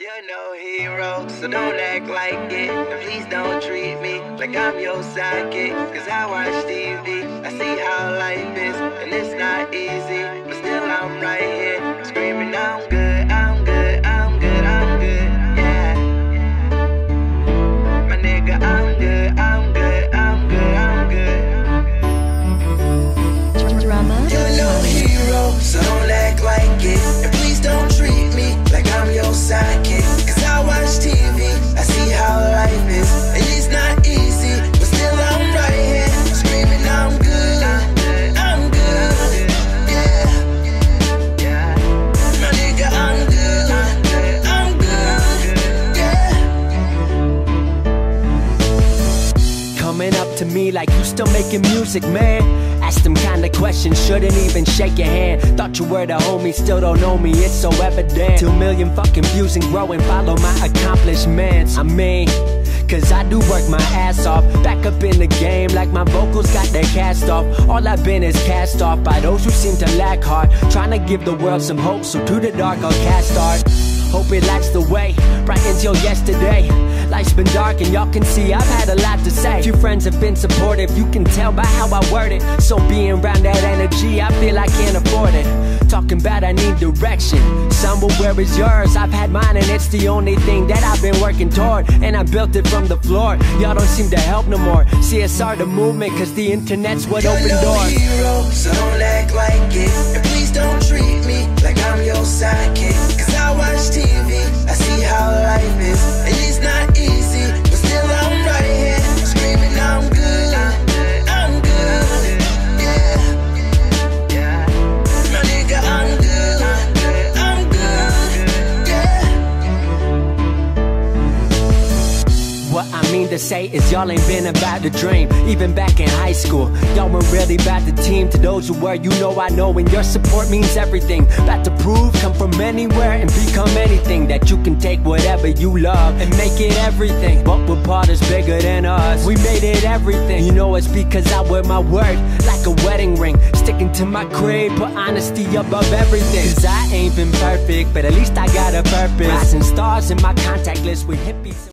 You're no hero, so don't act like it. And please don't treat me like I'm your sidekick. Cause I watch TV, I see how life is, and it's not easy, but still I'm right here, screaming I'm good, I'm good, I'm good, I'm good, yeah. My nigga, I'm good, I'm good, I'm good, I'm good. Drama. You're no hero, so don't act like it. And please don't treat me like I'm your sidekick. Cause I watch TV, I see how life is, and it's not easy, but still I'm right here, screaming I'm good, I'm good, yeah. My nigga, I'm good, I'm good, yeah. Coming up to me like you still making music, man. Ask them kind of questions, shouldn't even shake your hand. Thought you were the homie, still don't know me, it's so evident. 2 million fucking views and growing, follow my accomplishments. I mean, cause I do work my ass off, back up in the game like my vocals got their cast off. All I've been is cast off by those who seem to lack heart, trying to give the world some hope, so to the dark I'll cast art. Hope it lights the way, bright until yesterday. Life's been dark and y'all can see I've had a lot to say. Few friends have been supportive, you can tell by how I word it. So being around that energy, I feel I can't afford it. Talking about I need direction, some will where is yours? I've had mine and it's the only thing that I've been working toward, and I built it from the floor. Y'all don't seem to help no more. CSR the movement, cause the internet's what opened doors. You're no hero, so don't act like it. And please don't treat me like I'm your sidekick. Cause I watch TV, I see how life is, and it's not easy, but still I'm right here, screaming I'm good, I'm good, yeah. My nigga, I'm good, I'm good, yeah. What I mean to say is y'all ain't been about the dream. Even back in high school, y'all weren't really about the team. To those who were, you know I know, and your support means everything. About to prove, come from anywhere and become anything. That you can take whatever you love and make it everything. But what part is bigger than us? We made it everything. You know it's because I wear my word like a wedding ring, sticking to my creed, put honesty above everything. Cause I ain't been perfect, but at least I got a purpose. Rising stars in my contact list with hippies.